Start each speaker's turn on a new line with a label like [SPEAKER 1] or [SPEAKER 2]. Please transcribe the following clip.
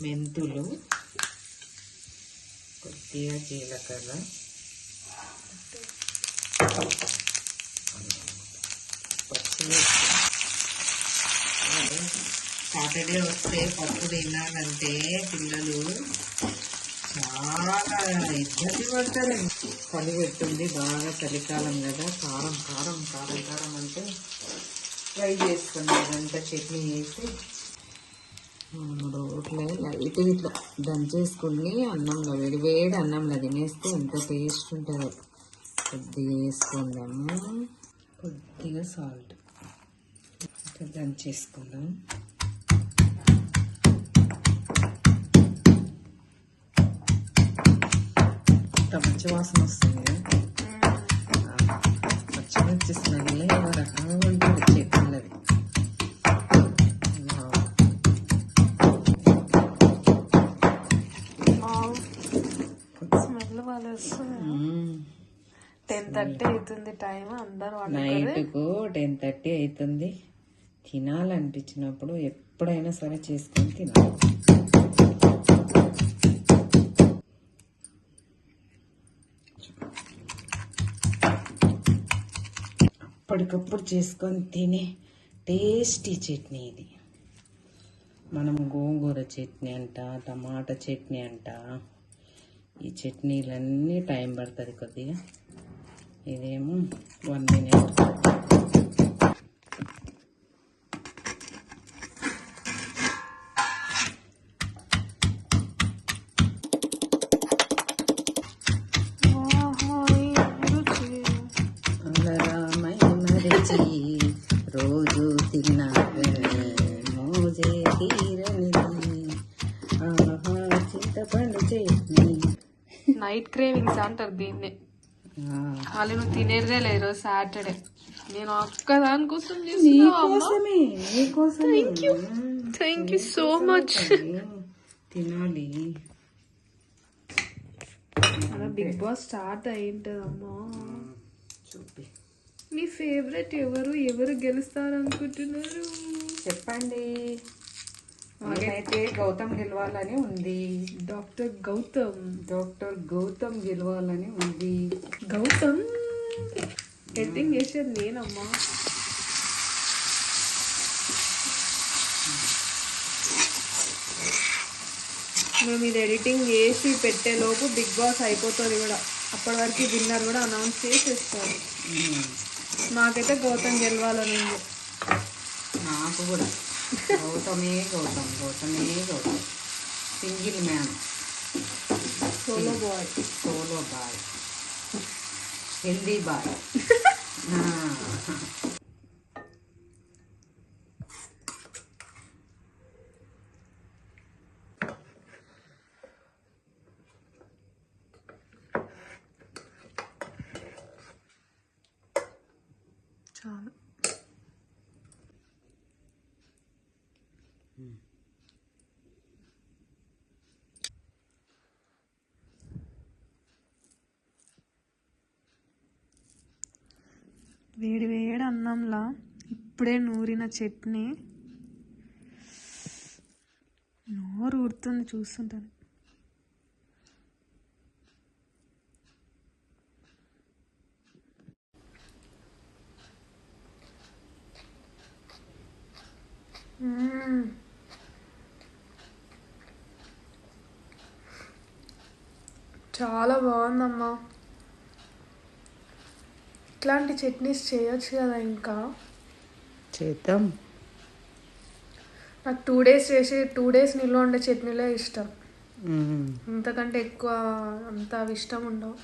[SPEAKER 1] మెంతులు, కొద్దిగా జీలకర్ర, పచ్చిమిర్చి. సాటర్డే వస్తే పప్పు తినాలంటే పిల్లలు చాలా ఇబ్బంది పడతారు. చలి పెట్టుంది బాగా, చలికాలం కదా. కారం కారం కారం కారం అంటే ఫ్రై చేసుకున్నాను. అంతా చట్నీ వేసి రోట్లో లైట్ ఇట్లా దంచేసుకుని అన్నంలో వేడి అన్నంలో తినేస్తే ఎంత టేస్ట్ ఉంటుందో. కొద్దిగా వేసుకుందాము, కొద్దిగా సాల్ట్ దంచేసుకుందాం. మంచి వాసన వస్తుంది కదా. పచ్చిమిర్చి స్మెల్ ఏదో రకంగా ఉంటుంది చట్నీలది.
[SPEAKER 2] స్మెల్ బాగా వస్తుంది. 10:30 అవుతుంది టైం. అందరూ
[SPEAKER 1] నైట్కు 10:30 అవుతుంది. తినాలనిపించినప్పుడు ఎప్పుడైనా సరే చేసుకొని తినాలి. అప్పటికప్పుడు చేసుకొని తినే టేస్టీ చట్నీ ఇది. మనం గోంగూర చట్నీ అంట, టమాటా చట్నీ అంట, ఈ చట్నీలన్నీ టైం పడుతుంది కొద్దిగా. ఇదేమో 1 minute. రోజు తిన్నా మోజే తీరనిది, చింతపండు చట్నీ.
[SPEAKER 2] నైట్ క్రేవింగ్స్ అంటారు దీన్ని. వాళ్ళు నువ్వు తినేదే లేదు సాటర్డే. నేను ఒక్కదాని కోసం థ్యాంక్ యూ సో మచ్.
[SPEAKER 1] తినాలి.
[SPEAKER 2] బిగ్ బాస్ స్టార్ట్ అయింటదమ్మా.
[SPEAKER 1] చూపి
[SPEAKER 2] మీ ఫేవరెట్ ఎవరు గెలుస్తారు అనుకుంటున్నారు
[SPEAKER 1] చెప్పండి. నాకైతే గౌతమ్ గెలవాలని ఉంది.
[SPEAKER 2] డాక్టర్ గౌతమ్
[SPEAKER 1] గెలవాలని ఉంది.
[SPEAKER 2] గౌతమ్ ఎడిటింగ్ చేసేది నేనమ్మా. మేము ఇది ఎడిటింగ్ చేసి పెట్టేలోపు బిగ్ బాస్ అయిపోతుంది కూడా. అప్పటి వరకు విన్నర్ కూడా అనౌన్స్ చేసేస్తారు. నాకైతే గౌతమ్ గెలవాలని ఉంది.
[SPEAKER 1] నాకు కూడా గౌతమే Gautam. Single man,
[SPEAKER 2] solo boy,
[SPEAKER 1] healthy boy.
[SPEAKER 2] చాలు. వేడి వేడి అన్నంలా ఇప్పుడే నూరిన చట్నీ నోరు ఊరుతుంది చూస్తుంటాను. చాలా బాగుందమ్మా. ఇట్లాంటి చట్నీస్ చేయొచ్చు కదా. ఇంకా
[SPEAKER 1] చేద్దాం.
[SPEAKER 2] నాకు 2 days చేసి 2 days నిల్వ ఉండే చట్నీలే ఇష్టం. అంతకంటే ఎక్కువ అంత ఇష్టం ఉండవు.